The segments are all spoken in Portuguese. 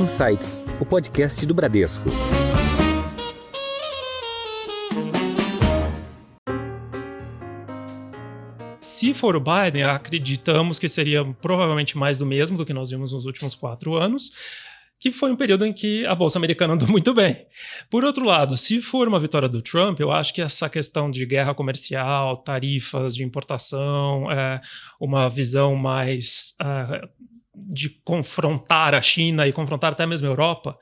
Insights, o podcast do Bradesco. Se for o Biden, acreditamos que seria provavelmente mais do mesmo do que nós vimos nos últimos 4 anos, que foi um período em que a Bolsa Americana andou muito bem. Por outro lado, se for uma vitória do Trump, eu acho que essa questão de guerra comercial, tarifas de importação, uma visão mais de confrontar a China e confrontar até mesmo a Europa,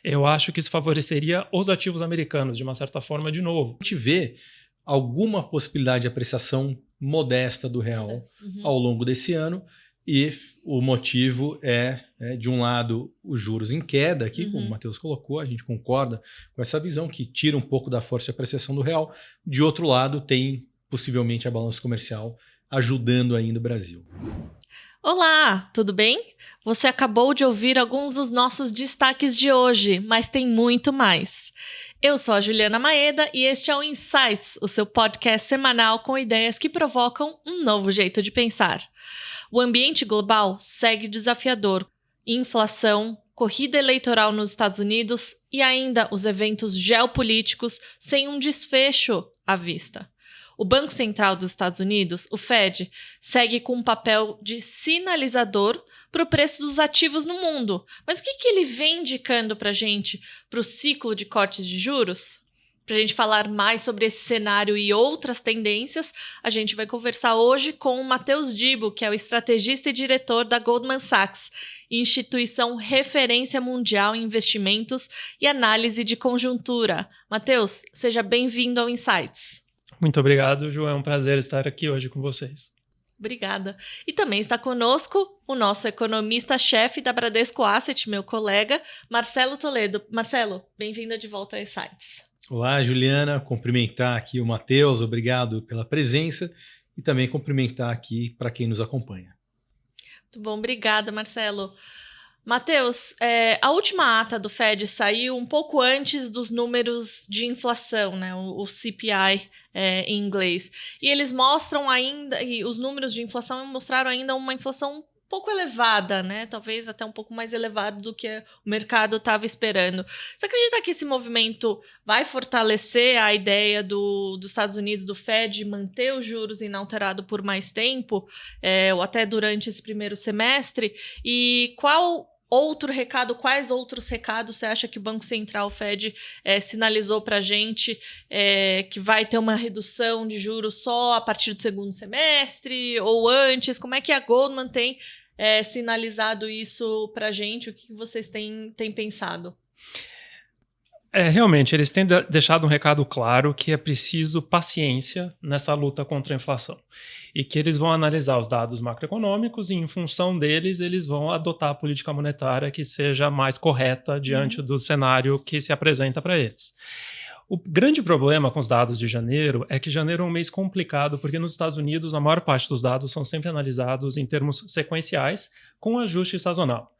eu acho que isso favoreceria os ativos americanos, de uma certa forma, de novo. A gente vê alguma possibilidade de apreciação modesta do real ao longo desse ano, e o motivo é, de um lado, os juros em queda, aqui, como o Matheus colocou, a gente concorda com essa visão que tira um pouco da força de apreciação do real. De outro lado, tem possivelmente a balança comercial ajudando ainda o Brasil. Olá, tudo bem? Você acabou de ouvir alguns dos nossos destaques de hoje, mas tem muito mais. Eu sou a Juliana Maeda e este é o Insights, o seu podcast semanal com ideias que provocam um novo jeito de pensar. O ambiente global segue desafiador. Inflação, corrida eleitoral nos Estados Unidos e ainda os eventos geopolíticos sem um desfecho à vista. O Banco Central dos Estados Unidos, o Fed, segue com um papel de sinalizador para o preço dos ativos no mundo. Mas o que ele vem indicando para a gente para o ciclo de cortes de juros? Para a gente falar mais sobre esse cenário e outras tendências, a gente vai conversar hoje com o Matheus Dibo, que é o estrategista e diretor da Goldman Sachs, instituição referência mundial em investimentos e análise de conjuntura. Matheus, seja bem-vindo ao Insights. Muito obrigado, Ju. É um prazer estar aqui hoje com vocês. Obrigada. E também está conosco o nosso economista-chefe da Bradesco Asset, meu colega, Marcelo Toledo. Marcelo, bem-vindo de volta ao Insights. Olá, Juliana. Cumprimentar aqui o Matheus, obrigado pela presença, e também cumprimentar aqui para quem nos acompanha. Muito bom, obrigada, Marcelo. Matheus, a última ata do Fed saiu um pouco antes dos números de inflação, né, o CPI em inglês. E eles mostram ainda, e os números de inflação mostraram ainda uma inflação um pouco elevada, né? Talvez até um pouco mais elevada do que o mercado estava esperando. Você acredita que esse movimento vai fortalecer a ideia dos Estados Unidos, do Fed, manter os juros inalterados por mais tempo, ou até durante esse primeiro semestre? E quais outros recados você acha que o Banco Central, Fed, sinalizou para a gente que vai ter uma redução de juros só a partir do segundo semestre ou antes? Como é que a Goldman tem sinalizado isso para a gente? O que vocês têm pensado? Realmente, eles têm deixado um recado claro que é preciso paciência nessa luta contra a inflação e que eles vão analisar os dados macroeconômicos e, em função deles, eles vão adotar a política monetária que seja mais correta diante do cenário que se apresenta para eles. O grande problema com os dados de janeiro é que janeiro é um mês complicado, porque nos Estados Unidos a maior parte dos dados são sempre analisados em termos sequenciais, com ajuste sazonal.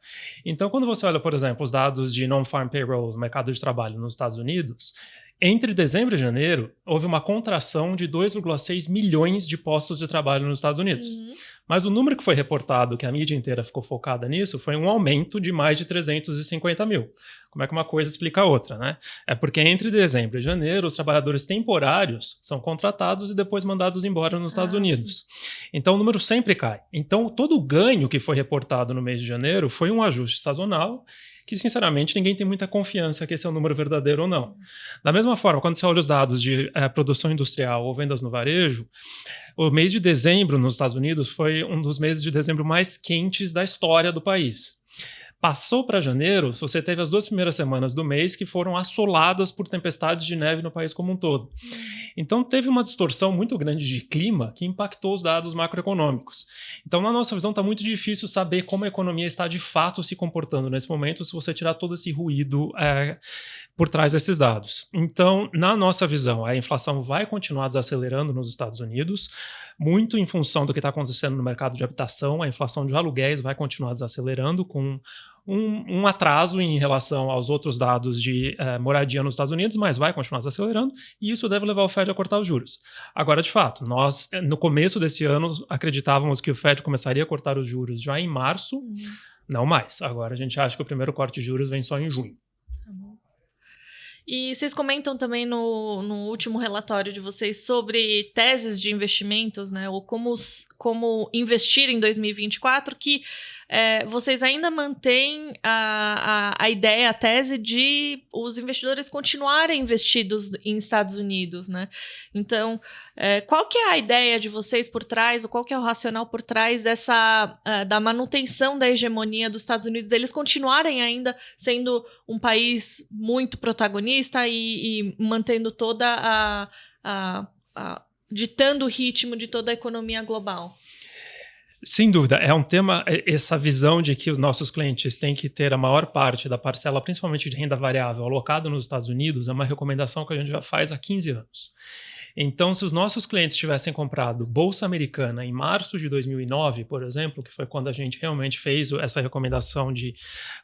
Então, quando você olha, por exemplo, os dados de non-farm payrolls, mercado de trabalho nos Estados Unidos, entre dezembro e janeiro, houve uma contração de 2,6 milhões de postos de trabalho nos Estados Unidos. Mas o número que foi reportado, que a mídia inteira ficou focada nisso, foi um aumento de mais de 350 mil. Como é que uma coisa explica a outra, né? É porque entre dezembro e janeiro, os trabalhadores temporários são contratados e depois mandados embora nos Estados Unidos. Sim. Então, o número sempre cai. Então, todo o ganho que foi reportado no mês de janeiro foi um ajuste sazonal, que, sinceramente, ninguém tem muita confiança que esse é o número verdadeiro ou não. Da mesma forma, quando você olha os dados de produção industrial ou vendas no varejo, o mês de dezembro nos Estados Unidos foi um dos meses de dezembro mais quentes da história do país. Passou para janeiro, você teve as 2 primeiras semanas do mês que foram assoladas por tempestades de neve no país como um todo. Então, teve uma distorção muito grande de clima que impactou os dados macroeconômicos. Então, na nossa visão, está muito difícil saber como a economia está de fato se comportando nesse momento se você tirar todo esse ruído por trás desses dados. Então, na nossa visão, a inflação vai continuar desacelerando nos Estados Unidos, muito em função do que está acontecendo no mercado de habitação. A inflação de aluguéis vai continuar desacelerando com um atraso em relação aos outros dados de moradia nos Estados Unidos, mas vai continuar desacelerando, e isso deve levar o Fed a cortar os juros. Agora, de fato, nós, no começo desse ano, acreditávamos que o Fed começaria a cortar os juros já em março, Não mais. Agora a gente acha que o primeiro corte de juros vem só em junho. Tá bom. E vocês comentam também no último relatório de vocês sobre teses de investimentos, né? Ou como investir em 2024, que vocês ainda mantêm a ideia, a tese de os investidores continuarem investidos em Estados Unidos, né? Então, qual que é a ideia de vocês por trás, ou qual que é o racional por trás da manutenção da hegemonia dos Estados Unidos, deles continuarem ainda sendo um país muito protagonista e mantendo toda ditando o ritmo de toda a economia global? Sem dúvida, é um tema, essa visão de que os nossos clientes têm que ter a maior parte da parcela, principalmente de renda variável, alocada nos Estados Unidos, é uma recomendação que a gente já faz há 15 anos. Então, se os nossos clientes tivessem comprado Bolsa Americana em março de 2009, por exemplo, que foi quando a gente realmente fez essa recomendação de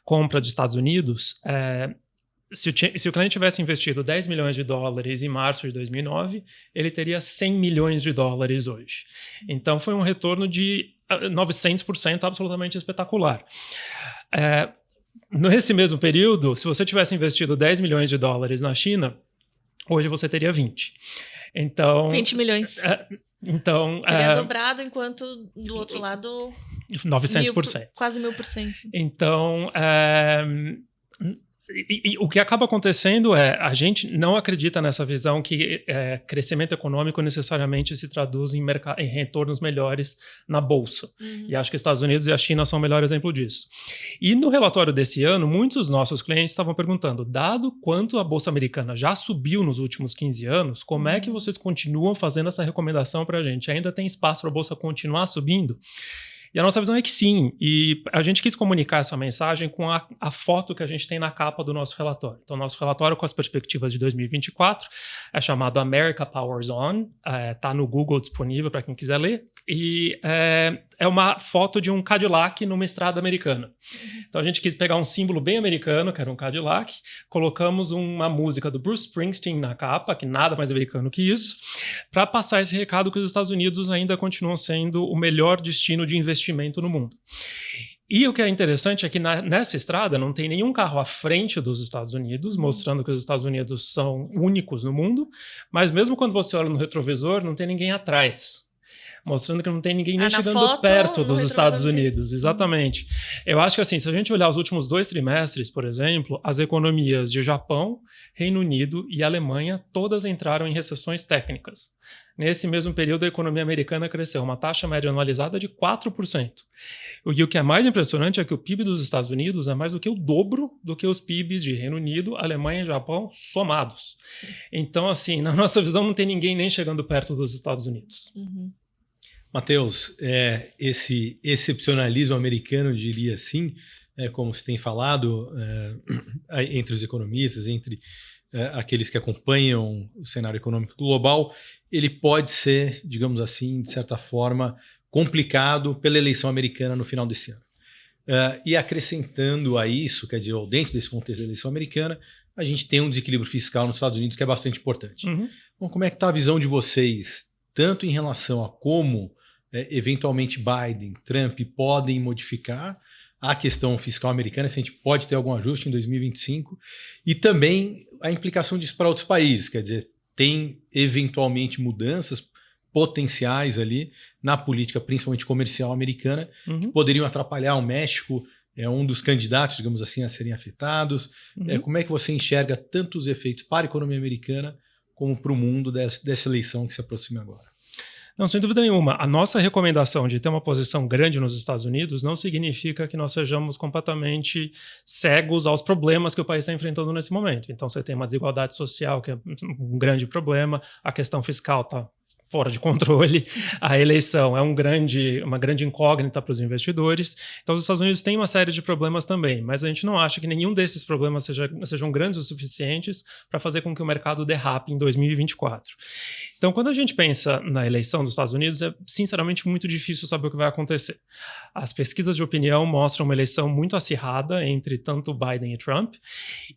compra dos Estados Unidos, se o cliente tivesse investido $10 milhões em março de 2009, ele teria $100 milhões hoje. Então, foi um retorno de 900% absolutamente espetacular. Nesse mesmo período, se você tivesse investido $10 milhões na China, hoje você teria 20. Então, 20 milhões. Teria dobrado, enquanto do outro lado... 900%. Quase 1000%. Então... E o que acaba acontecendo a gente não acredita nessa visão que crescimento econômico necessariamente se traduz em retornos melhores na Bolsa. Uhum. E acho que Estados Unidos e a China são o melhor exemplo disso. E no relatório desse ano, muitos dos nossos clientes estavam perguntando, dado quanto a Bolsa Americana já subiu nos últimos 15 anos, como é que vocês continuam fazendo essa recomendação para a gente? Ainda tem espaço para a Bolsa continuar subindo? E a nossa visão é que sim, e a gente quis comunicar essa mensagem com a foto que a gente tem na capa do nosso relatório. Então, nosso relatório com as perspectivas de 2024 é chamado America Powers On, está no Google disponível para quem quiser ler, e é uma foto de um Cadillac numa estrada americana. Então, a gente quis pegar um símbolo bem americano, que era um Cadillac, colocamos uma música do Bruce Springsteen na capa, que nada mais americano que isso, para passar esse recado que os Estados Unidos ainda continuam sendo o melhor destino de investimento no mundo. E o que é interessante é que nessa estrada não tem nenhum carro à frente dos Estados Unidos, mostrando que os Estados Unidos são únicos no mundo, mas mesmo quando você olha no retrovisor, não tem ninguém atrás, mostrando que não tem ninguém nem chegando foto, perto dos Estados Unidos. Exatamente. Eu acho que assim, se a gente olhar os últimos 2 trimestres, por exemplo, as economias de Japão, Reino Unido e Alemanha todas entraram em recessões técnicas. Nesse mesmo período, a economia americana cresceu uma taxa média anualizada de 4%. E o que é mais impressionante é que o PIB dos Estados Unidos é mais do que o dobro do que os PIBs de Reino Unido, Alemanha e Japão somados. Então, assim, na nossa visão, não tem ninguém nem chegando perto dos Estados Unidos. Uhum. Matheus, esse excepcionalismo americano, diria assim, como se tem falado entre os economistas, entre aqueles que acompanham o cenário econômico global, ele pode ser, digamos assim, de certa forma, complicado pela eleição americana no final desse ano. E acrescentando a isso, quer dizer, dentro desse contexto da eleição americana, a gente tem um desequilíbrio fiscal nos Estados Unidos que é bastante importante. Uhum. Então, como é que está a visão de vocês, tanto em relação a como eventualmente Biden, Trump podem modificar a questão fiscal americana, se a gente pode ter algum ajuste em 2025, e também a implicação disso para outros países, quer dizer, tem eventualmente mudanças potenciais ali na política, principalmente comercial americana, que poderiam atrapalhar o México, um dos candidatos, digamos assim, a serem afetados. Como é que você enxerga tanto os efeitos para a economia americana como para o mundo dessa eleição que se aproxima agora? Não, sem dúvida nenhuma. A nossa recomendação de ter uma posição grande nos Estados Unidos não significa que nós sejamos completamente cegos aos problemas que o país está enfrentando nesse momento. Então, você tem uma desigualdade social, que é um grande problema, a questão fiscal está fora de controle, a eleição é uma grande incógnita para os investidores. Então, os Estados Unidos têm uma série de problemas também, mas a gente não acha que nenhum desses problemas sejam grandes o suficientes para fazer com que o mercado derrape em 2024. Então, quando a gente pensa na eleição dos Estados Unidos, é sinceramente muito difícil saber o que vai acontecer. As pesquisas de opinião mostram uma eleição muito acirrada entre tanto Biden e Trump,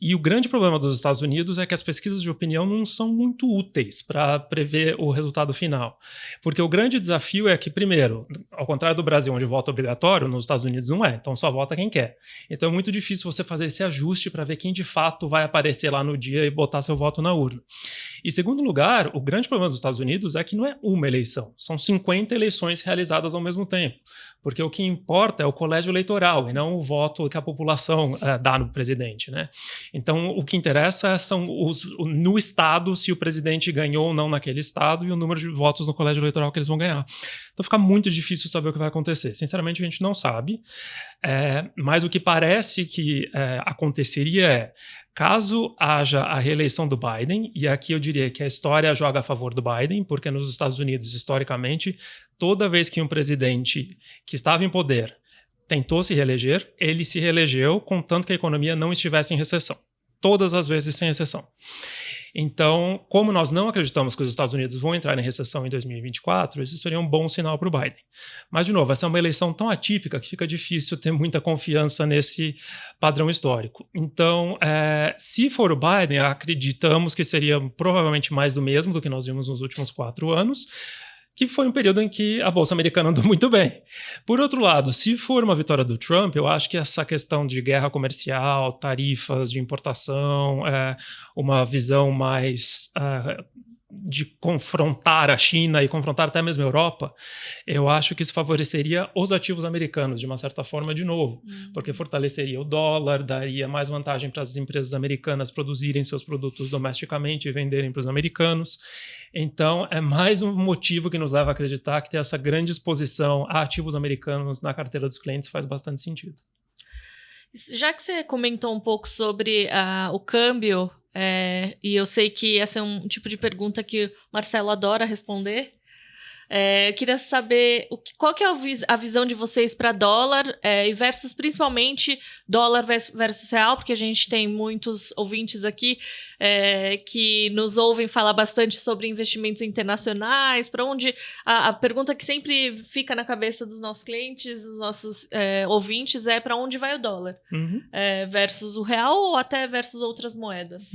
e o grande problema dos Estados Unidos é que as pesquisas de opinião não são muito úteis para prever o resultado final. final. Porque o grande desafio é que, primeiro, ao contrário do Brasil, onde voto obrigatório, nos Estados Unidos não é, então só vota quem quer. Então é muito difícil você fazer esse ajuste para ver quem de fato vai aparecer lá no dia e botar seu voto na urna. E, segundo lugar, o grande problema dos Estados Unidos é que não é uma eleição, são 50 eleições realizadas ao mesmo tempo. Porque o que importa é o colégio eleitoral e não o voto que a população dá no presidente, né? Então, o que interessa são no estado, se o presidente ganhou ou não naquele estado e o número de votos no colégio eleitoral que eles vão ganhar. Então, fica muito difícil saber o que vai acontecer. Sinceramente, a gente não sabe. Mas o que parece que aconteceria é, caso haja a reeleição do Biden, e aqui eu diria que a história joga a favor do Biden, porque nos Estados Unidos, historicamente, toda vez que um presidente que estava em poder tentou se reeleger, ele se reelegeu contanto que a economia não estivesse em recessão. Todas as vezes, sem exceção. Então, como nós não acreditamos que os Estados Unidos vão entrar em recessão em 2024, isso seria um bom sinal para o Biden. Mas, de novo, essa é uma eleição tão atípica que fica difícil ter muita confiança nesse padrão histórico. Então, se for o Biden, acreditamos que seria provavelmente mais do mesmo do que nós vimos nos últimos 4 anos, que foi um período em que a Bolsa Americana andou muito bem. Por outro lado, se for uma vitória do Trump, eu acho que essa questão de guerra comercial, tarifas de importação, uma visão mais de confrontar a China e confrontar até mesmo a Europa, eu acho que isso favoreceria os ativos americanos, de uma certa forma, de novo, porque fortaleceria o dólar, daria mais vantagem para as empresas americanas produzirem seus produtos domesticamente e venderem para os americanos. Então, é mais um motivo que nos leva a acreditar que ter essa grande exposição a ativos americanos na carteira dos clientes faz bastante sentido. Já que você comentou um pouco sobre o câmbio, e eu sei que esse é um tipo de pergunta que o Marcelo adora responder, eu queria saber qual que é a visão de vocês para dólar e versus principalmente dólar versus real, porque a gente tem muitos ouvintes aqui que nos ouvem falar bastante sobre investimentos internacionais, para onde a pergunta que sempre fica na cabeça dos nossos clientes, dos nossos ouvintes é para onde vai o dólar, versus o real ou até versus outras moedas.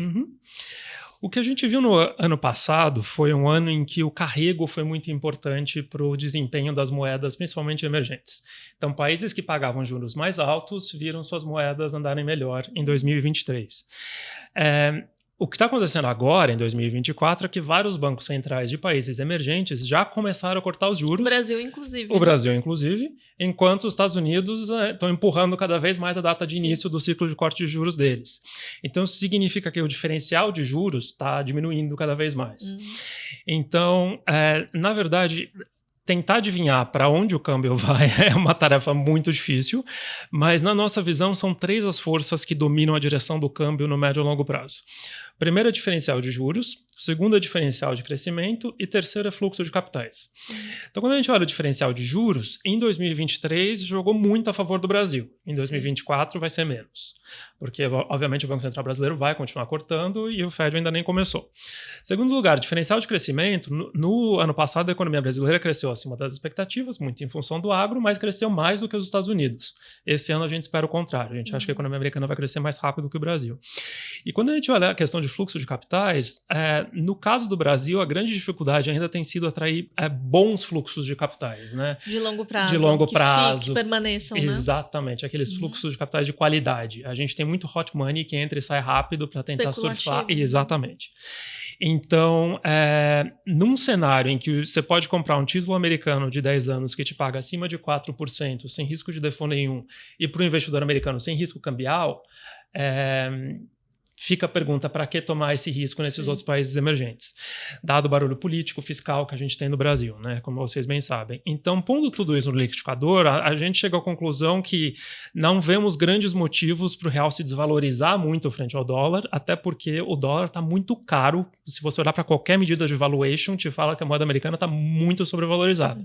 O que a gente viu no ano passado foi um ano em que o carrego foi muito importante para o desempenho das moedas, principalmente emergentes. Então, países que pagavam juros mais altos viram suas moedas andarem melhor em 2023. O que está acontecendo agora, em 2024, é que vários bancos centrais de países emergentes já começaram a cortar os juros. O Brasil, inclusive. O Brasil, inclusive, enquanto os Estados Unidos estão empurrando cada vez mais a data de início do ciclo de corte de juros deles. Então, isso significa que o diferencial de juros está diminuindo cada vez mais. Então, na verdade, tentar adivinhar para onde o câmbio vai é uma tarefa muito difícil, mas na nossa visão são 3 as forças que dominam a direção do câmbio no médio e longo prazo. Primeiro é diferencial de juros, segundo é diferencial de crescimento e terceiro é fluxo de capitais. Então, quando a gente olha o diferencial de juros, em 2023 jogou muito a favor do Brasil. Em 2024 vai ser menos, porque obviamente o Banco Central Brasileiro vai continuar cortando e o Fed ainda nem começou. Segundo lugar, diferencial de crescimento, no ano passado a economia brasileira cresceu acima das expectativas, muito em função do agro, mas cresceu mais do que os Estados Unidos. Esse ano a gente espera o contrário, a gente acha que a economia americana vai crescer mais rápido que o Brasil. E quando a gente olha a questão de fluxo de capitais, no caso do Brasil, a grande dificuldade ainda tem sido atrair bons fluxos de capitais, né? De longo prazo. De longo prazo. Que permaneçam, né? Exatamente, aqueles fluxos de capitais de qualidade. A gente tem muito hot money que entra e sai rápido para tentar surfar. Exatamente. Então, num cenário em que você pode comprar um título americano de 10 anos que te paga acima de 4%, sem risco de default nenhum, e para o investidor americano sem risco cambial, fica a pergunta, para que tomar esse risco nesses outros países emergentes? Dado o barulho político, fiscal que a gente tem no Brasil, né? Como vocês bem sabem. Então, pondo tudo isso no liquidificador, a gente chega à conclusão que não vemos grandes motivos para o real se desvalorizar muito frente ao dólar, até porque o dólar está muito caro. Se você olhar para qualquer medida de valuation, te fala que a moeda americana está muito sobrevalorizada.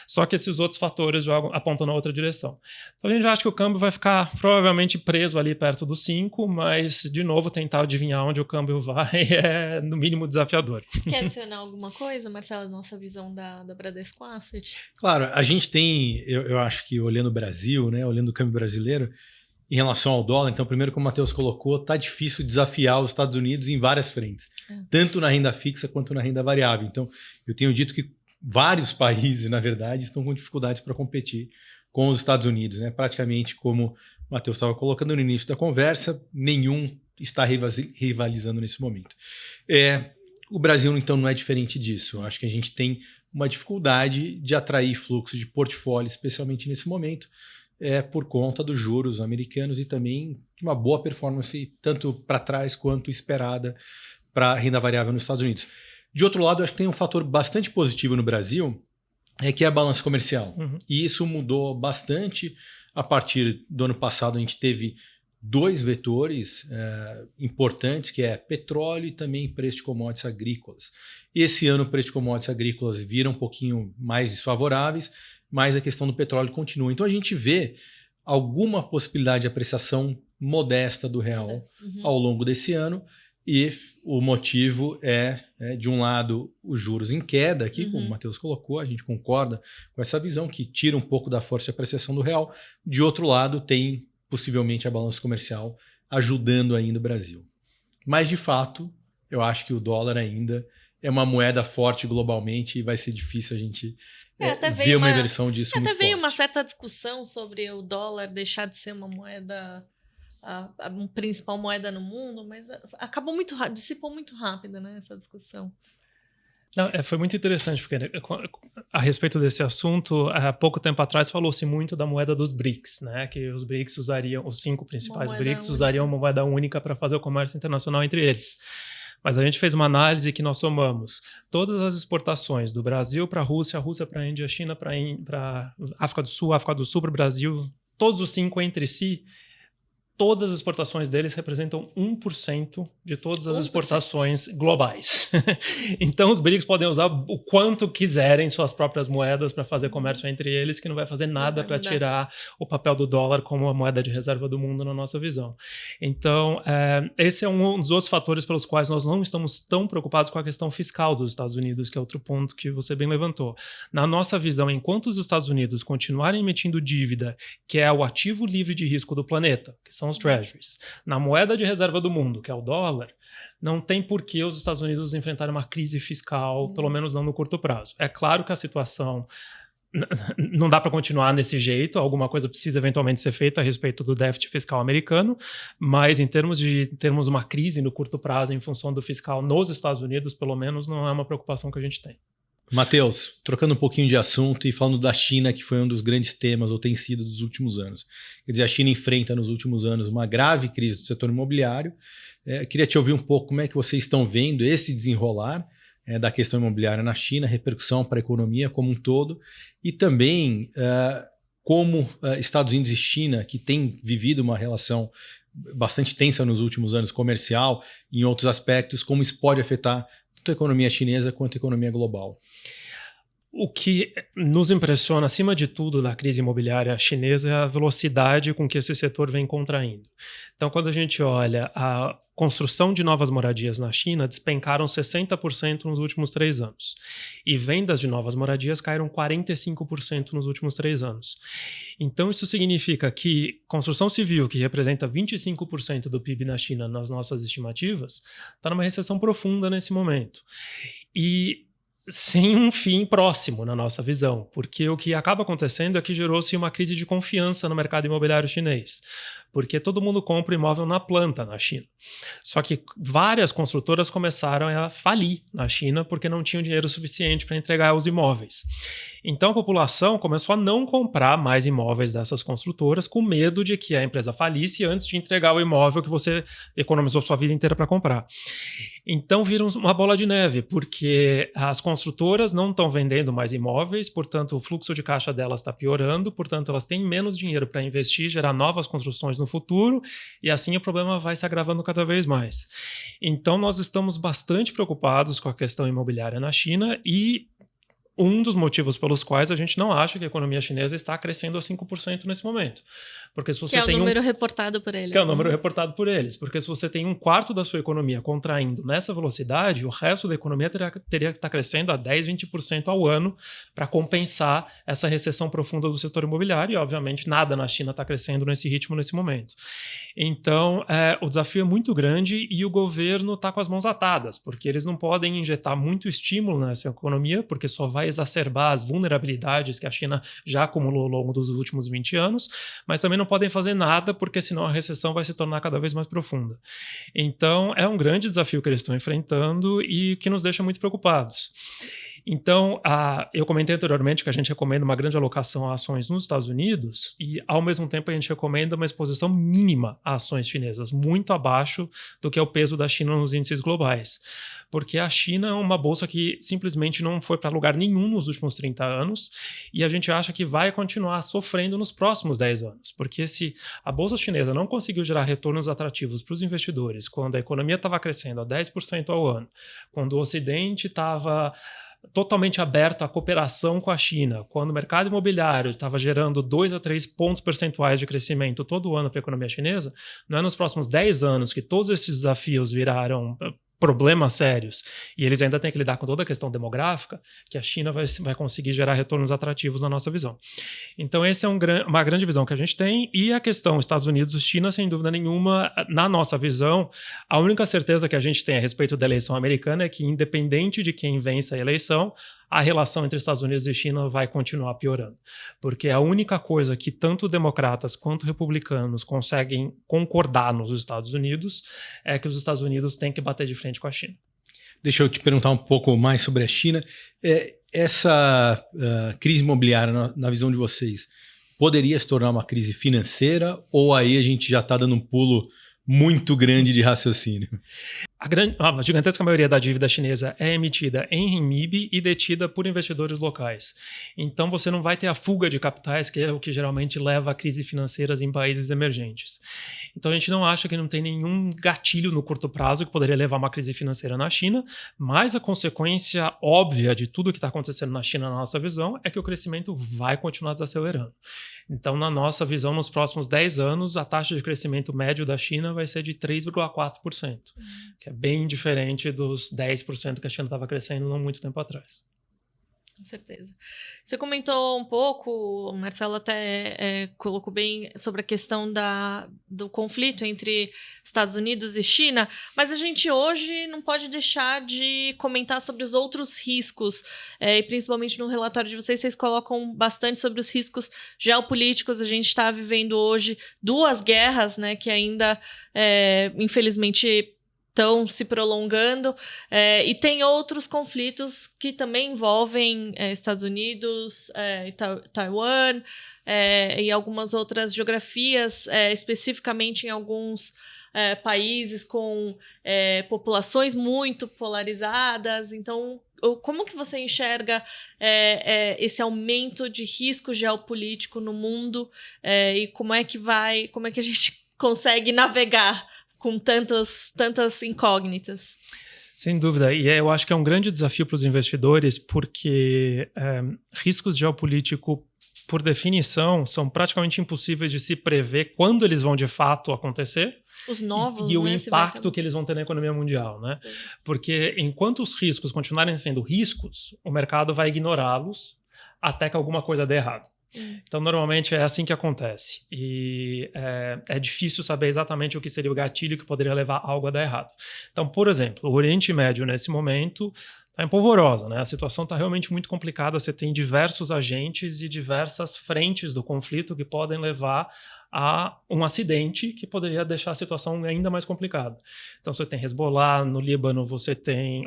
Só que esses outros fatores apontam na outra direção. Então a gente acha que o câmbio vai ficar provavelmente preso ali perto dos 5, mas, de novo, tentar adivinhar onde o câmbio vai é, no mínimo, desafiador. Quer adicionar alguma coisa, Marcelo, nossa visão da Bradesco Asset? Claro, a gente tem, eu acho que olhando o Brasil, né, olhando o câmbio brasileiro, em relação ao dólar, então, primeiro, como o Matheus colocou, está difícil desafiar os Estados Unidos em várias frentes, tanto na renda fixa quanto na renda variável. Então, eu tenho dito que vários países, na verdade, estão com dificuldades para competir com os Estados Unidos, né? Praticamente, como o Matheus estava colocando no início da conversa, nenhum está rivalizando nesse momento. O Brasil, então, não é diferente disso. Eu acho que a gente tem uma dificuldade de atrair fluxo de portfólio, especialmente nesse momento, por conta dos juros americanos e também de uma boa performance, tanto para trás quanto esperada para a renda variável nos Estados Unidos. De outro lado, eu acho que tem um fator bastante positivo no Brasil, que é a balança comercial. E isso mudou bastante a partir do ano passado. A gente teve dois vetores importantes, que é petróleo e também preço de commodities agrícolas. E esse ano o preço de commodities agrícolas viram um pouquinho mais desfavoráveis, mas a questão do petróleo continua. Então a gente vê alguma possibilidade de apreciação modesta do real ao longo desse ano, e o motivo de um lado, os juros em queda, aqui, como o Matheus colocou, a gente concorda com essa visão que tira um pouco da força de apreciação do real. De outro lado, tem possivelmente a balança comercial ajudando ainda o Brasil. Mas, de fato, eu acho que o dólar ainda é uma moeda forte globalmente e vai ser difícil a gente ver uma inversão disso muito forte. Até veio uma certa discussão sobre o dólar deixar de ser uma moeda, a principal moeda no mundo, mas acabou dissipou muito rápido, né, essa discussão. Não, foi muito interessante, porque a respeito desse assunto, há pouco tempo atrás falou-se muito da moeda dos BRICS, né? Que os BRICS usariam, os 5 principais BRICS usariam uma moeda única para fazer o comércio internacional entre eles. Mas a gente fez uma análise que nós somamos todas as exportações do Brasil para a Rússia para a Índia, China para África do Sul para o Brasil, todos os 5 entre si. Todas as exportações deles representam 1% de todas as exportações globais. Então, os BRICS podem usar o quanto quiserem suas próprias moedas para fazer comércio entre eles, que não vai fazer nada para tirar o papel do dólar como a moeda de reserva do mundo, na nossa visão. Então, esse é um dos outros fatores pelos quais nós não estamos tão preocupados com a questão fiscal dos Estados Unidos, que é outro ponto que você bem levantou. Na nossa visão, enquanto os Estados Unidos continuarem emitindo dívida, que é o ativo livre de risco do planeta, que são os treasuries, na moeda de reserva do mundo, que é o dólar, não tem por que os Estados Unidos enfrentarem uma crise fiscal, pelo menos não no curto prazo. É claro que a situação não dá para continuar desse jeito, alguma coisa precisa eventualmente ser feita a respeito do déficit fiscal americano, mas em termos de termos uma crise no curto prazo em função do fiscal nos Estados Unidos, pelo menos não é uma preocupação que a gente tem. Matheus, trocando um pouquinho de assunto e falando da China, que foi um dos grandes temas, ou tem sido dos últimos anos. Quer dizer, a China enfrenta nos últimos anos uma grave crise do setor imobiliário. Queria te ouvir um pouco como é que vocês estão vendo esse desenrolar da questão imobiliária na China, repercussão para a economia como um todo, e também como Estados Unidos e China, que têm vivido uma relação bastante tensa nos últimos anos, comercial e em outros aspectos, como isso pode afetar tanto a economia chinesa quanto a economia global. O que nos impressiona, acima de tudo, da crise imobiliária chinesa é a velocidade com que esse setor vem contraindo. Então, quando a gente olha a construção de novas moradias na China, despencaram 60% nos últimos 3 anos. E vendas de novas moradias caíram 45% nos últimos 3 anos. Então, isso significa que construção civil, que representa 25% do PIB na China nas nossas estimativas, está numa recessão profunda nesse momento. E sem um fim próximo, na nossa visão, porque o que acaba acontecendo é que gerou-se uma crise de confiança no mercado imobiliário chinês, porque todo mundo compra imóvel na planta na China. Só que várias construtoras começaram a falir na China porque não tinham dinheiro suficiente para entregar os imóveis. Então a população começou a não comprar mais imóveis dessas construtoras com medo de que a empresa falisse antes de entregar o imóvel que você economizou sua vida inteira para comprar. Então vira uma bola de neve, porque as construtoras não estão vendendo mais imóveis, portanto o fluxo de caixa delas está piorando, portanto elas têm menos dinheiro para investir, gerar novas construções no futuro, e assim o problema vai se agravando cada vez mais. Então nós estamos bastante preocupados com a questão imobiliária na China e um dos motivos pelos quais a gente não acha que a economia chinesa está crescendo a 5% nesse momento. Porque se você que é o número reportado por eles. Que é o número reportado por eles. Porque se você tem um quarto da sua economia contraindo nessa velocidade, o resto da economia teria que estar crescendo a 10, 20% ao ano para compensar essa recessão profunda do setor imobiliário. E, obviamente, nada na China está crescendo nesse ritmo nesse momento. Então, o desafio é muito grande e o governo está com as mãos atadas, porque eles não podem injetar muito estímulo nessa economia, porque só vai exacerbar as vulnerabilidades que a China já acumulou ao longo dos últimos 20 anos, mas também não podem fazer nada, porque senão a recessão vai se tornar cada vez mais profunda. Então, é um grande desafio que eles estão enfrentando e que nos deixa muito preocupados. Então, eu comentei anteriormente que a gente recomenda uma grande alocação a ações nos Estados Unidos e, ao mesmo tempo, a gente recomenda uma exposição mínima a ações chinesas, muito abaixo do que é o peso da China nos índices globais. Porque a China é uma bolsa que simplesmente não foi para lugar nenhum nos últimos 30 anos e a gente acha que vai continuar sofrendo nos próximos 10 anos. Porque se a bolsa chinesa não conseguiu gerar retornos atrativos para os investidores quando a economia estava crescendo a 10% ao ano, quando o Ocidente estava totalmente aberto à cooperação com a China, quando o mercado imobiliário estava gerando 2 a 3 pontos percentuais de crescimento todo ano para a economia chinesa, não é nos próximos 10 anos que todos esses desafios viraram problemas sérios e eles ainda têm que lidar com toda a questão demográfica, que a China vai conseguir gerar retornos atrativos na nossa visão. Então essa é uma grande visão que a gente tem e a questão Estados Unidos e China, sem dúvida nenhuma, na nossa visão, a única certeza que a gente tem a respeito da eleição americana é que independente de quem vença a eleição, a relação entre Estados Unidos e China vai continuar piorando. Porque a única coisa que tanto democratas quanto republicanos conseguem concordar nos Estados Unidos é que os Estados Unidos têm que bater de frente com a China. Deixa eu te perguntar um pouco mais sobre a China. Essa crise imobiliária, na visão de vocês, poderia se tornar uma crise financeira ou aí a gente já está dando um pulo muito grande de raciocínio? A gigantesca maioria da dívida chinesa é emitida em renminbi e detida por investidores locais. Então você não vai ter a fuga de capitais, que é o que geralmente leva a crises financeiras em países emergentes. Então a gente não acha que não tem nenhum gatilho no curto prazo que poderia levar a uma crise financeira na China, mas a consequência óbvia de tudo que está acontecendo na China, na nossa visão, é que o crescimento vai continuar desacelerando. Então, na nossa visão, nos próximos 10 anos, a taxa de crescimento médio da China vai ser de 3,4%, que é bem diferente dos 10% que a China estava crescendo não muito tempo atrás. Com certeza. Você comentou um pouco, o Marcelo até colocou bem sobre a questão do conflito entre Estados Unidos e China, mas a gente hoje não pode deixar de comentar sobre os outros riscos, e principalmente no relatório de vocês colocam bastante sobre os riscos geopolíticos. A gente está vivendo hoje 2 guerras, né, que ainda, infelizmente, estão se prolongando, e tem outros conflitos que também envolvem Estados Unidos, Taiwan, e algumas outras geografias, especificamente em alguns países com populações muito polarizadas. Então, como que você enxerga esse aumento de risco geopolítico no mundo, e como é que a gente consegue navegar com tantas incógnitas? Sem dúvida, e eu acho que é um grande desafio para os investidores, porque riscos geopolíticos, por definição, são praticamente impossíveis de se prever quando eles vão de fato acontecer. Os novos, e o impacto que eles vão ter na economia mundial, né? Porque enquanto os riscos continuarem sendo riscos, o mercado vai ignorá-los até que alguma coisa dê errado. Então, normalmente é assim que acontece. E é difícil saber exatamente o que seria o gatilho que poderia levar algo a dar errado. Então, por exemplo, o Oriente Médio, nesse momento, está em polvorosa, né? A situação está realmente muito complicada. Você tem diversos agentes e diversas frentes do conflito que podem levar a um acidente que poderia deixar a situação ainda mais complicada. Então, você tem Hezbollah no Líbano, você tem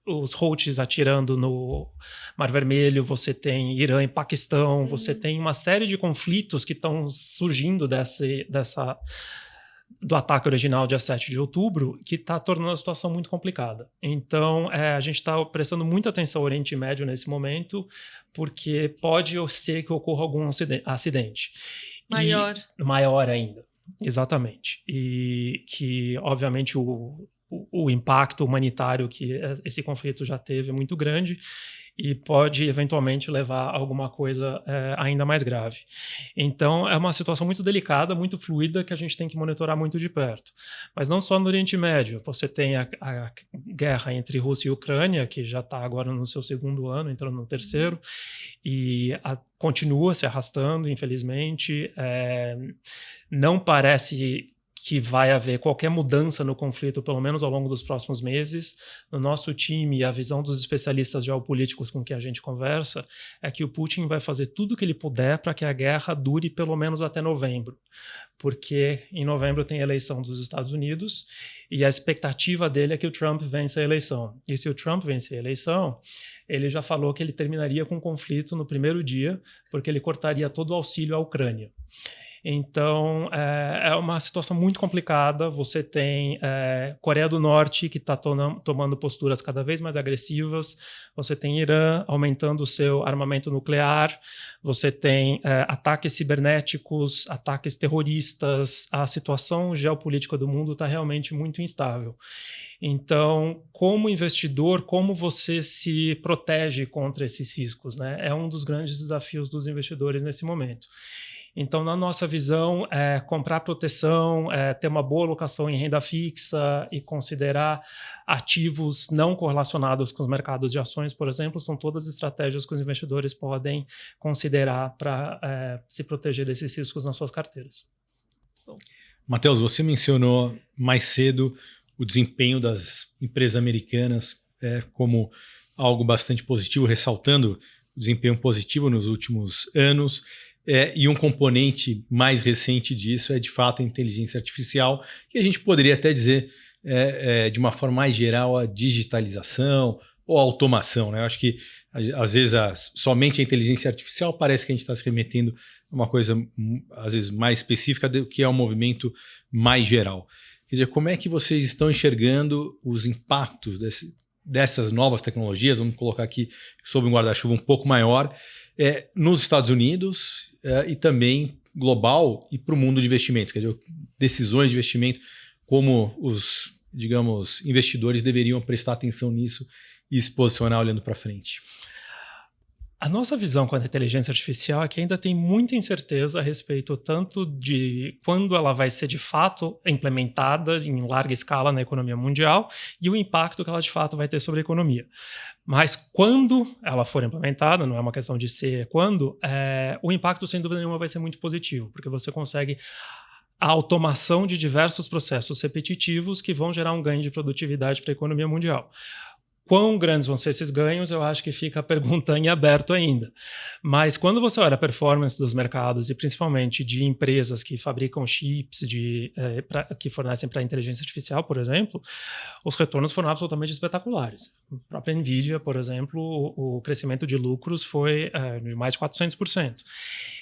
os Houthis atirando no Mar Vermelho, você tem Irã e Paquistão, você tem uma série de conflitos que estão surgindo do ataque original dia 7 de outubro, que está tornando a situação muito complicada. Então, a gente está prestando muita atenção ao Oriente Médio nesse momento, porque pode ser que ocorra algum acidente. Maior ainda, exatamente. E que, obviamente, o impacto humanitário que esse conflito já teve é muito grande e pode eventualmente levar a alguma coisa ainda mais grave. Então, é uma situação muito delicada, muito fluida, que a gente tem que monitorar muito de perto. Mas não só no Oriente Médio, você tem a guerra entre Rússia e Ucrânia, que já está agora no seu segundo ano, entrando no terceiro, e continua se arrastando, infelizmente. Não parece que vai haver qualquer mudança no conflito, pelo menos ao longo dos próximos meses. No nosso time, a visão dos especialistas geopolíticos com quem a gente conversa é que o Putin vai fazer tudo o que ele puder para que a guerra dure pelo menos até novembro, porque em novembro tem a eleição dos Estados Unidos e a expectativa dele é que o Trump vença a eleição. E se o Trump vencer a eleição, ele já falou que ele terminaria com o conflito no primeiro dia, porque ele cortaria todo o auxílio à Ucrânia. Então, é uma situação muito complicada. Você tem Coreia do Norte, que está tomando posturas cada vez mais agressivas. Você tem Irã aumentando o seu armamento nuclear. Você tem ataques cibernéticos, ataques terroristas. A situação geopolítica do mundo está realmente muito instável. Então, como investidor, como você se protege contra esses riscos, né? É um dos grandes desafios dos investidores nesse momento. Então, na nossa visão, comprar proteção, ter uma boa alocação em renda fixa e considerar ativos não correlacionados com os mercados de ações, por exemplo, são todas estratégias que os investidores podem considerar para se proteger desses riscos nas suas carteiras. Matheus, você mencionou mais cedo o desempenho das empresas americanas como algo bastante positivo, ressaltando o desempenho positivo nos últimos anos. E um componente mais recente disso é, de fato, a inteligência artificial, que a gente poderia até dizer, de uma forma mais geral, a digitalização ou a automação, né? Eu acho que, às vezes, somente a inteligência artificial parece que a gente está se remetendo a uma coisa, às vezes, mais específica do que é um movimento mais geral. Quer dizer, como é que vocês estão enxergando os impactos dessas novas tecnologias, vamos colocar aqui sob um guarda-chuva um pouco maior, nos Estados Unidos e também global e para o mundo de investimentos, quer dizer, decisões de investimento, como os, digamos, investidores deveriam prestar atenção nisso e se posicionar olhando para frente? A nossa visão com a inteligência artificial é que ainda tem muita incerteza a respeito tanto de quando ela vai ser de fato implementada em larga escala na economia mundial e o impacto que ela de fato vai ter sobre a economia. Mas quando ela for implementada, não é uma questão de ser quando, o impacto sem dúvida nenhuma vai ser muito positivo, porque você consegue a automação de diversos processos repetitivos que vão gerar um ganho de produtividade para a economia mundial. Quão grandes vão ser esses ganhos, eu acho que fica a pergunta em aberto ainda. Mas quando você olha a performance dos mercados, e principalmente de empresas que fabricam chips que fornecem para a inteligência artificial, por exemplo, os retornos foram absolutamente espetaculares. A própria NVIDIA, por exemplo, o crescimento de lucros foi de mais de 400%.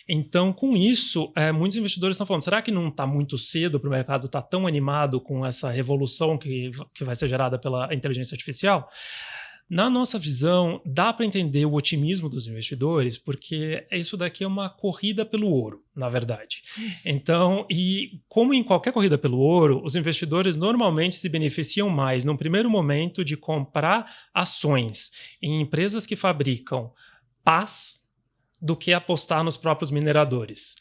Então, com isso, muitos investidores estão falando, será que não está muito cedo para o mercado estar tão animado com essa revolução que vai ser gerada pela inteligência artificial? Na nossa visão, dá para entender o otimismo dos investidores, porque isso daqui é uma corrida pelo ouro, na verdade. Então, e como em qualquer corrida pelo ouro, os investidores normalmente se beneficiam mais, num primeiro momento, de comprar ações em empresas que fabricam pás do que apostar nos próprios mineradores.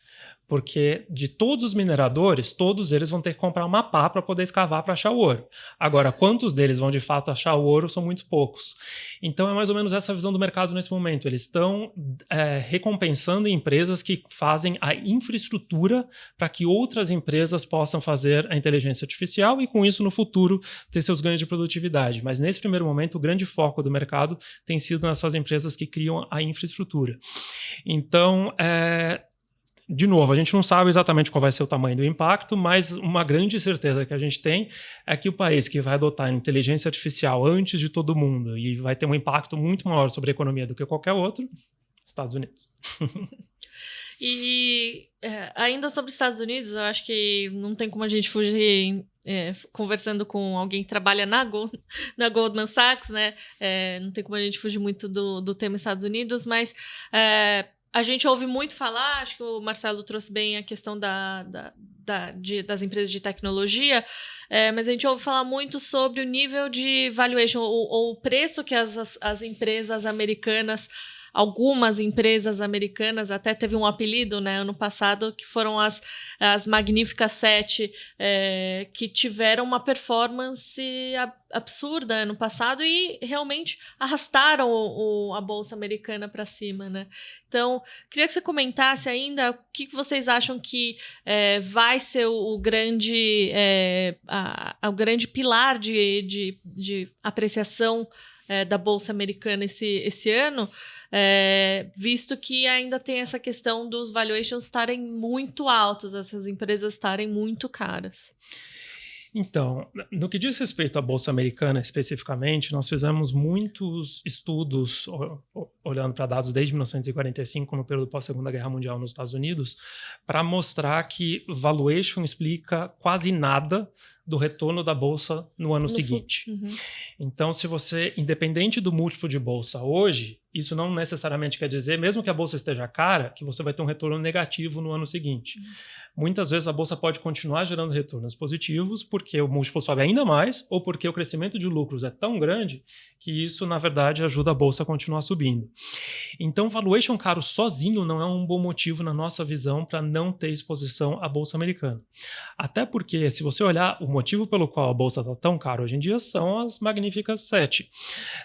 Porque de todos os mineradores, todos eles vão ter que comprar uma pá para poder escavar para achar o ouro. Agora, quantos deles vão de fato achar o ouro são muito poucos. Então é mais ou menos essa visão do mercado nesse momento. Eles estão recompensando empresas que fazem a infraestrutura para que outras empresas possam fazer a inteligência artificial e com isso no futuro ter seus ganhos de produtividade. Mas nesse primeiro momento o grande foco do mercado tem sido nessas empresas que criam a infraestrutura. Então, de novo, a gente não sabe exatamente qual vai ser o tamanho do impacto, mas uma grande certeza que a gente tem é que o país que vai adotar a inteligência artificial antes de todo mundo e vai ter um impacto muito maior sobre a economia do que qualquer outro, Estados Unidos. E ainda sobre os Estados Unidos, eu acho que não tem como a gente fugir conversando com alguém que trabalha na Goldman Sachs, né? Não tem como a gente fugir muito do tema Estados Unidos, mas A gente ouve muito falar, acho que o Marcelo trouxe bem a questão das empresas de tecnologia, mas a gente ouve falar muito sobre o nível de valuation, ou o preço que as empresas americanas, algumas empresas americanas, até teve um apelido, né, ano passado, que foram as Magníficas 7, que tiveram uma performance absurda ano passado e realmente arrastaram a Bolsa Americana para cima, né? Então, queria que você comentasse ainda o que vocês acham que vai ser o grande pilar de apreciação da Bolsa Americana esse ano, visto que ainda tem essa questão dos valuations estarem muito altos, essas empresas estarem muito caras. Então, no que diz respeito à Bolsa Americana especificamente, nós fizemos muitos estudos olhando para dados desde 1945, no período pós-Segunda Guerra Mundial nos Estados Unidos, para mostrar que valuation explica quase nada do retorno da bolsa no ano seguinte. Uhum. Então, se você, independente do múltiplo de bolsa hoje, isso não necessariamente quer dizer, mesmo que a bolsa esteja cara, que você vai ter um retorno negativo no ano seguinte. Uhum. Muitas vezes a bolsa pode continuar gerando retornos positivos porque o múltiplo sobe ainda mais ou porque o crescimento de lucros é tão grande que isso, na verdade, ajuda a bolsa a continuar subindo. Então, valuation caro sozinho não é um bom motivo, na nossa visão, para não ter exposição à bolsa americana. Até porque, se você olhar o motivo pelo qual a bolsa está tão cara hoje em dia, são as Magníficas 7.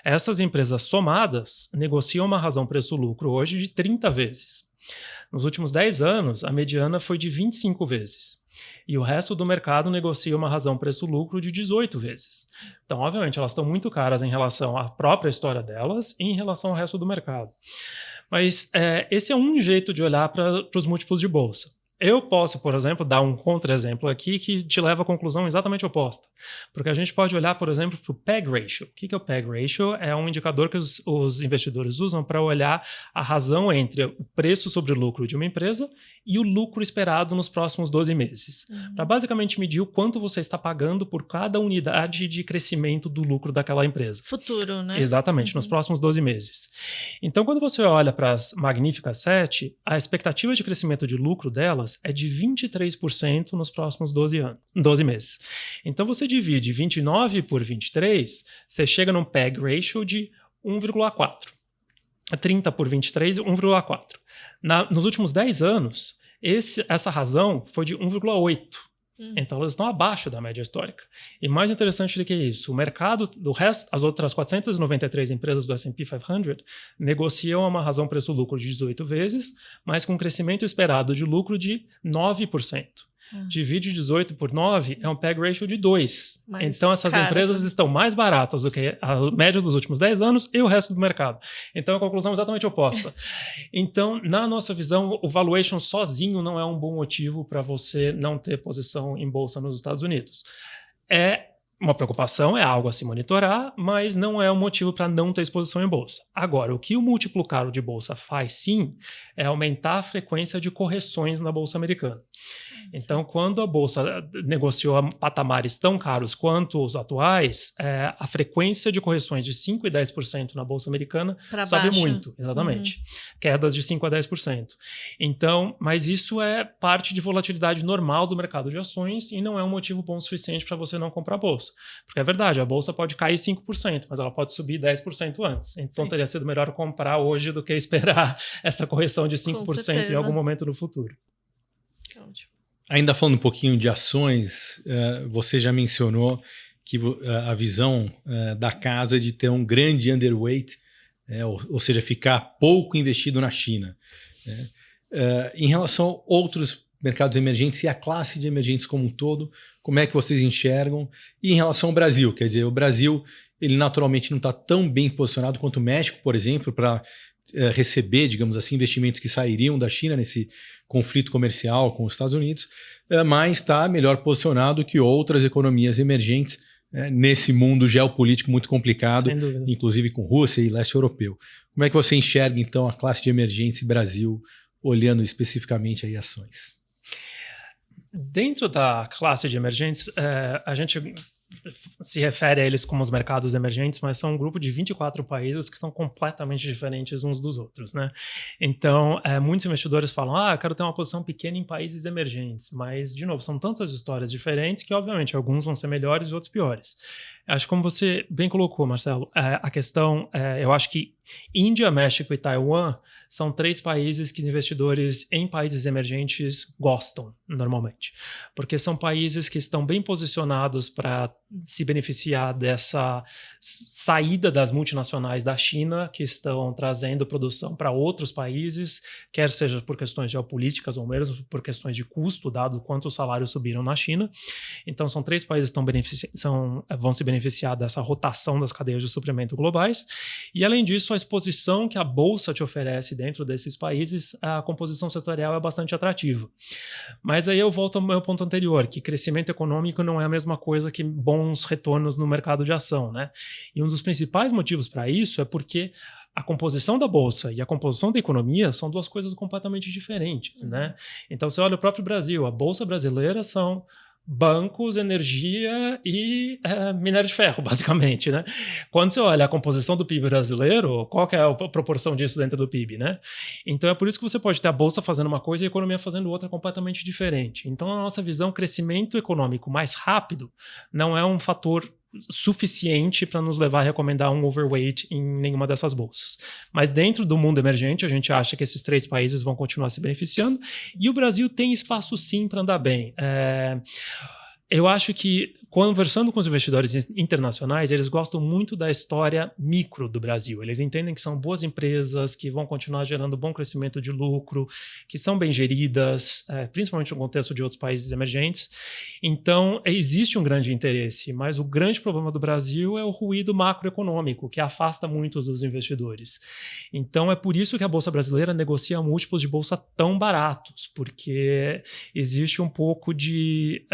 Essas empresas somadas negociam uma razão preço-lucro hoje de 30 vezes. Nos últimos 10 anos, a mediana foi de 25 vezes. E o resto do mercado negocia uma razão preço-lucro de 18 vezes. Então, obviamente, elas estão muito caras em relação à própria história delas e em relação ao resto do mercado. Mas esse é um jeito de olhar para os múltiplos de bolsa. Eu posso, por exemplo, dar um contra-exemplo aqui que te leva à conclusão exatamente oposta. Porque a gente pode olhar, por exemplo, para o PEG Ratio. O que é o PEG Ratio? É um indicador que os investidores usam para olhar a razão entre o preço sobre o lucro de uma empresa e o lucro esperado nos próximos 12 meses. Uhum. Para basicamente medir o quanto você está pagando por cada unidade de crescimento do lucro daquela empresa. Futuro, né? Exatamente, nos próximos 12 meses. Então, quando você olha para as Magníficas 7, a expectativa de crescimento de lucro delas é de 23% nos próximos 12 meses. Então, você divide 29 por 23, você chega num PEG ratio de 1,4. 30 por 23, 1,4. Nos últimos 10 anos, essa razão foi de 1,8. Então, elas estão abaixo da média histórica. E mais interessante do que isso, o mercado do resto, as outras 493 empresas do S&P 500 negociam uma razão preço-lucro de 18 vezes, mas com um crescimento esperado de lucro de 9%. Divide 18 por 9 é um PEG ratio de 2. Então, essas empresas estão mais baratas do que a média dos últimos 10 anos e o resto do mercado. Então, a conclusão é exatamente oposta. Então, na nossa visão, o valuation sozinho não é um bom motivo para você não ter posição em bolsa nos Estados Unidos. É uma preocupação, é algo a se monitorar, mas não é um motivo para não ter exposição em bolsa. Agora, o que o múltiplo caro de bolsa faz sim é aumentar a frequência de correções na bolsa americana. Então, quando a bolsa negociou patamares tão caros quanto os atuais, a frequência de correções de 5% e 10% na bolsa americana sobe muito. Exatamente. Quedas de 5% a 10%. Então, mas isso é parte de volatilidade normal do mercado de ações e não é um motivo bom o suficiente para você não comprar a bolsa. Porque é verdade, a bolsa pode cair 5%, mas ela pode subir 10% antes. Então, teria sido melhor comprar hoje do que esperar essa correção de 5% em algum momento no futuro. Ótimo. Ainda falando um pouquinho de ações, você já mencionou que a visão da casa é de ter um grande underweight, ou seja, ficar pouco investido na China. Em relação a outros mercados emergentes e a classe de emergentes como um todo, como é que vocês enxergam? E em relação ao Brasil, quer dizer, o Brasil ele naturalmente não está tão bem posicionado quanto o México, por exemplo, para receber, digamos assim, investimentos que sairiam da China nesse conflito comercial com os Estados Unidos, mas está melhor posicionado que outras economias emergentes nesse mundo geopolítico muito complicado, inclusive com Rússia e leste europeu. Como é que você enxerga, então, a classe de emergentes e Brasil, olhando especificamente aí ações? Dentro da classe de emergentes, a gente se refere a eles como os mercados emergentes, mas são um grupo de 24 países que são completamente diferentes uns dos outros, né? Então, muitos investidores falam, eu quero ter uma posição pequena em países emergentes, mas, de novo, são tantas histórias diferentes que, obviamente, alguns vão ser melhores e outros piores. Acho que como você bem colocou, Marcelo, a questão, eu acho que Índia, México e Taiwan são 3 países que investidores em países emergentes gostam, normalmente. Porque são países que estão bem posicionados para se beneficiar dessa saída das multinacionais da China, que estão trazendo produção para outros países, quer seja por questões geopolíticas ou mesmo por questões de custo, dado quanto os salários subiram na China. Então, são 3 países que vão se beneficiar dessa rotação das cadeias de suprimento globais. E, além disso, a exposição que a Bolsa te oferece dentro desses países, a composição setorial é bastante atrativa. Mas aí eu volto ao meu ponto anterior, que crescimento econômico não é a mesma coisa que bons retornos no mercado de ação, né? E um dos principais motivos para isso é porque a composição da Bolsa e a composição da economia são 2 coisas completamente diferentes, né? Então, você olha o próprio Brasil, a Bolsa brasileira são bancos, energia e minério de ferro, basicamente, né? Quando você olha a composição do PIB brasileiro, qual que é a proporção disso dentro do PIB, né? Então é por isso que você pode ter a Bolsa fazendo uma coisa e a economia fazendo outra completamente diferente. Então, na nossa visão, crescimento econômico mais rápido não é um fator suficiente para nos levar a recomendar um overweight em nenhuma dessas bolsas. Mas dentro do mundo emergente, a gente acha que esses 3 países vão continuar se beneficiando e o Brasil tem espaço sim para andar bem. Eu acho que, conversando com os investidores internacionais, eles gostam muito da história micro do Brasil. Eles entendem que são boas empresas, que vão continuar gerando bom crescimento de lucro, que são bem geridas, principalmente no contexto de outros países emergentes. Então, existe um grande interesse, mas o grande problema do Brasil é o ruído macroeconômico, que afasta muito dos investidores. Então, é por isso que a Bolsa Brasileira negocia múltiplos de bolsa tão baratos, porque existe um pouco de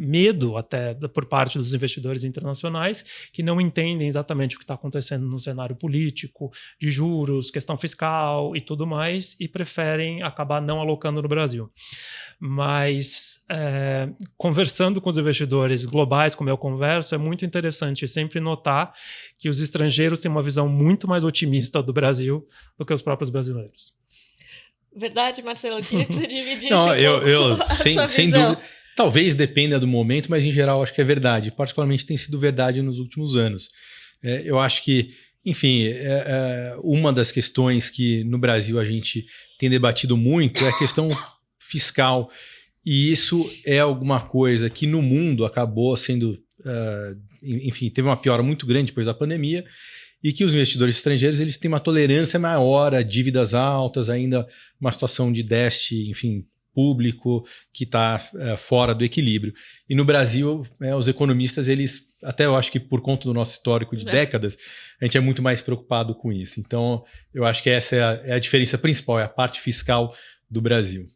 medo até por parte dos investidores internacionais que não entendem exatamente o que está acontecendo no cenário político, de juros, questão fiscal e tudo mais, e preferem acabar não alocando no Brasil. Mas conversando com os investidores globais, como eu converso, é muito interessante sempre notar que os estrangeiros têm uma visão muito mais otimista do Brasil do que os próprios brasileiros. Verdade, Marcelo? Eu queria que você dividisse Não, sua sem visão. dúvida. Talvez dependa do momento, mas em geral acho que é verdade. Particularmente tem sido verdade nos últimos anos. Eu acho que, enfim, uma das questões que no Brasil a gente tem debatido muito é a questão fiscal. E isso é alguma coisa que no mundo acabou sendo, enfim, teve uma piora muito grande depois da pandemia e que os investidores estrangeiros eles têm uma tolerância maior a dívidas altas, ainda uma situação de déficit, enfim, público que está fora do equilíbrio. E no Brasil, os economistas, eles, até eu acho que por conta do nosso histórico de décadas, a gente é muito mais preocupado com isso. Então, eu acho que essa é a diferença principal, é a parte fiscal do Brasil.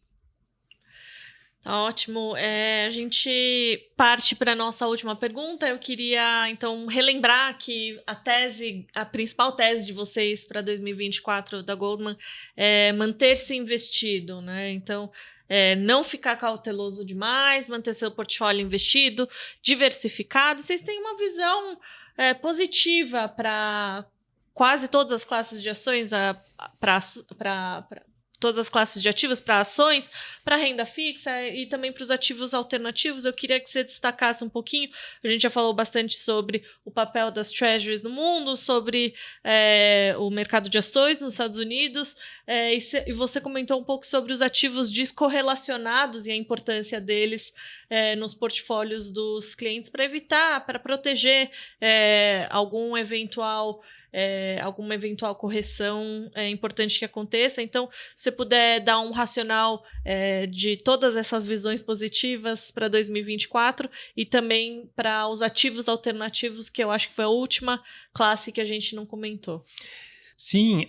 Tá ótimo. A gente parte para a nossa última pergunta. Eu queria, então, relembrar que a principal tese de vocês para 2024 da Goldman é manter-se investido, né? Então, não ficar cauteloso demais, manter seu portfólio investido, diversificado. Vocês têm uma visão positiva para quase todas as classes de ações, para todas as classes de ativos, para ações, para renda fixa e também para os ativos alternativos. Eu queria que você destacasse um pouquinho. A gente já falou bastante sobre o papel das treasuries no mundo, sobre o mercado de ações nos Estados Unidos, e você comentou um pouco sobre os ativos descorrelacionados e a importância deles nos portfólios dos clientes para proteger alguma eventual correção importante que aconteça. Então, se você puder dar um racional de todas essas visões positivas para 2024 e também para os ativos alternativos, que eu acho que foi a última classe que a gente não comentou. Sim,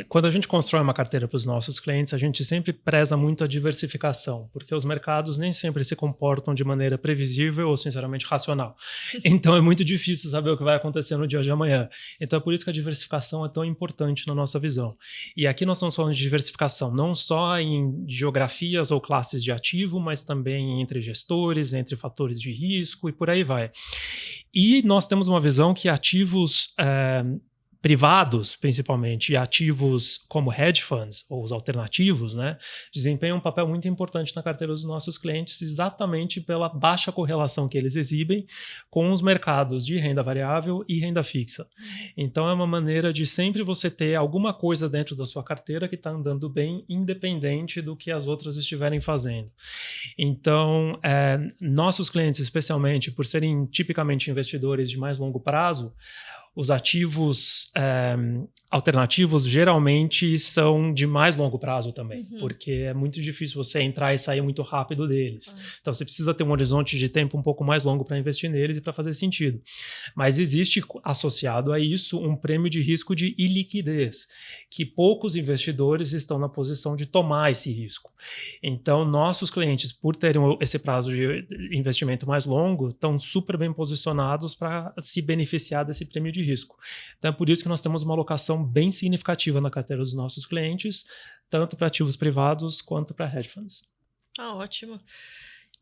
quando a gente constrói uma carteira para os nossos clientes, a gente sempre preza muito a diversificação, porque os mercados nem sempre se comportam de maneira previsível ou, sinceramente, racional. Então, é muito difícil saber o que vai acontecer no dia de amanhã. Então, é por isso que a diversificação é tão importante na nossa visão. E aqui nós estamos falando de diversificação não só em geografias ou classes de ativo, mas também entre gestores, entre fatores de risco e por aí vai. E nós temos uma visão que ativos privados, principalmente, e ativos como hedge funds, ou os alternativos, né, desempenham um papel muito importante na carteira dos nossos clientes, exatamente pela baixa correlação que eles exibem com os mercados de renda variável e renda fixa. Então, é uma maneira de sempre você ter alguma coisa dentro da sua carteira que está andando bem, independente do que as outras estiverem fazendo. Então, nossos clientes, especialmente por serem tipicamente investidores de mais longo prazo, os ativos alternativos geralmente são de mais longo prazo também, porque é muito difícil você entrar e sair muito rápido deles. Então, você precisa ter um horizonte de tempo um pouco mais longo para investir neles e para fazer sentido. Mas existe, associado a isso, um prêmio de risco de iliquidez, que poucos investidores estão na posição de tomar esse risco. Então, nossos clientes, por terem esse prazo de investimento mais longo, estão super bem posicionados para se beneficiar desse prêmio de risco. Então, é por isso que nós temos uma alocação bem significativa na carteira dos nossos clientes, tanto para ativos privados quanto para hedge funds. Ótimo.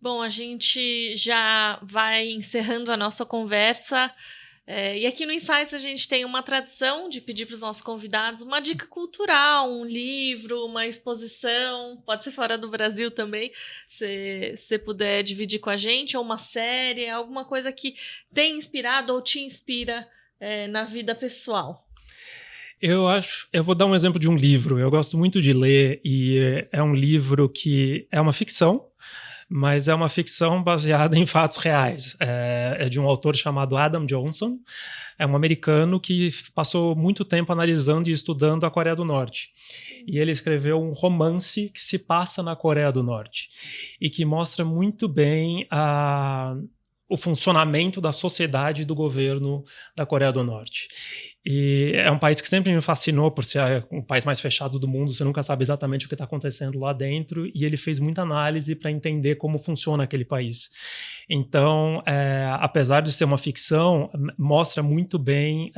Bom, a gente já vai encerrando a nossa conversa. E aqui no Insights a gente tem uma tradição de pedir para os nossos convidados uma dica cultural, um livro, uma exposição, pode ser fora do Brasil também, se você puder dividir com a gente, ou uma série, alguma coisa que tem inspirado ou te inspira na vida pessoal. Eu vou dar um exemplo de um livro. Eu gosto muito de ler e é um livro que é uma ficção, mas é uma ficção baseada em fatos reais. É de um autor chamado Adam Johnson. É um americano que passou muito tempo analisando e estudando a Coreia do Norte. E ele escreveu um romance que se passa na Coreia do Norte e que mostra muito bem o funcionamento da sociedade e do governo da Coreia do Norte. E é um país que sempre me fascinou por ser o país mais fechado do mundo, você nunca sabe exatamente o que está acontecendo lá dentro, e ele fez muita análise para entender como funciona aquele país. Então, apesar de ser uma ficção, mostra muito bem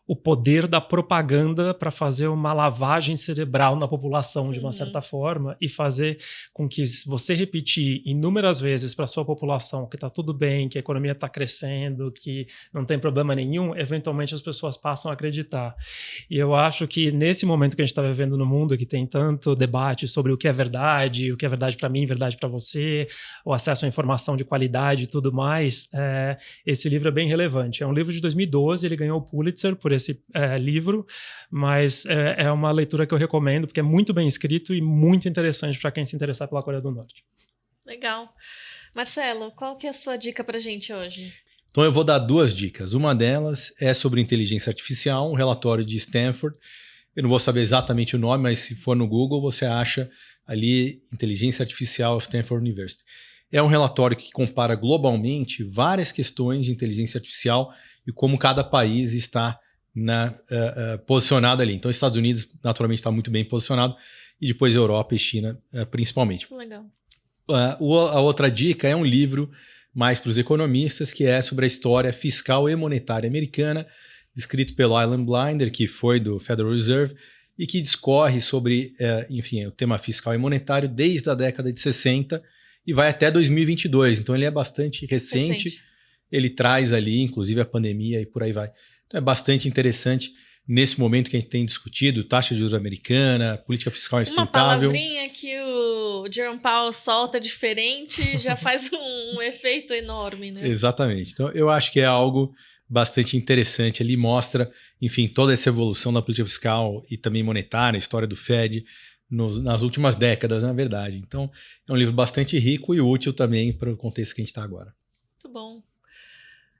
o poder da propaganda para fazer uma lavagem cerebral na população, de uma certa forma, e fazer com que você repetir inúmeras vezes para a sua população que está tudo bem, que a economia está crescendo, que não tem problema nenhum, eventualmente as pessoas passam a acreditar. E eu acho que nesse momento que a gente está vivendo no mundo, que tem tanto debate sobre o que é verdade para mim, verdade para você, o acesso à informação de qualidade e tudo mais, esse livro é bem relevante. É um livro de 2012, ele ganhou o Pulitzer por esse livro, mas é uma leitura que eu recomendo, porque é muito bem escrito e muito interessante para quem se interessar pela Coreia do Norte. Legal. Marcelo, qual que é a sua dica para a gente hoje? Então eu vou dar 2 dicas. Uma delas é sobre inteligência artificial, um relatório de Stanford. Eu não vou saber exatamente o nome, mas se for no Google, você acha ali Inteligência Artificial Stanford University. É um relatório que compara globalmente várias questões de inteligência artificial e como cada país está posicionado ali. Então, os Estados Unidos, naturalmente, está muito bem posicionado, e depois Europa e China, principalmente. Legal. A outra dica é um livro mais para os economistas, que é sobre a história fiscal e monetária americana, escrito pelo Alan Blinder, que foi do Federal Reserve, e que discorre sobre, o tema fiscal e monetário desde a década de 60 e vai até 2022. Então, ele é bastante recente. Ele traz ali, inclusive, a pandemia e por aí vai. Então, é bastante interessante nesse momento que a gente tem discutido taxa de juros americana, política fiscal insustentável. Uma palavrinha que o Jerome Powell solta diferente já faz um efeito enorme, né? Exatamente. Então, eu acho que é algo bastante interessante. Ele mostra, enfim, toda essa evolução da política fiscal e também monetária, a história do Fed nas últimas décadas, na verdade. Então, é um livro bastante rico e útil também para o contexto que a gente está agora. Muito bom.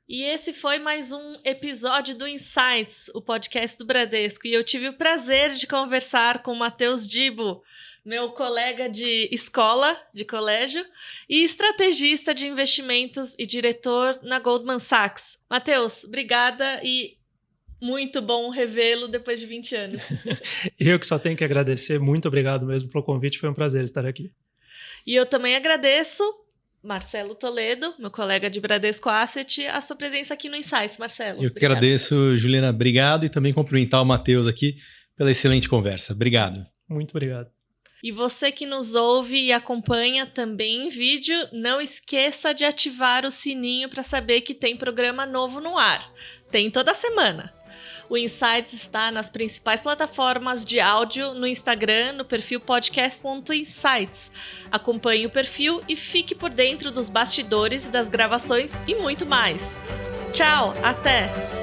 E esse foi mais um episódio do Insights, o podcast do Bradesco. E eu tive o prazer de conversar com o Matheus Dibo, meu colega de escola, de colégio, e estrategista de investimentos e diretor na Goldman Sachs. Matheus, obrigada e Muito bom revê-lo depois de 20 anos. Eu que só tenho que agradecer. Muito obrigado mesmo pelo convite. Foi um prazer estar aqui. E eu também agradeço, Marcelo Toledo, meu colega de Bradesco Asset, a sua presença aqui no Insights, Marcelo. Eu que agradeço, Juliana. Obrigado. E também cumprimentar o Matheus aqui pela excelente conversa. Obrigado. Muito obrigado. E você que nos ouve e acompanha também em vídeo, não esqueça de ativar o sininho para saber que tem programa novo no ar. Tem toda semana. O Insights está nas principais plataformas de áudio, no Instagram, no perfil podcast.insights. Acompanhe o perfil e fique por dentro dos bastidores, das gravações e muito mais. Tchau, até!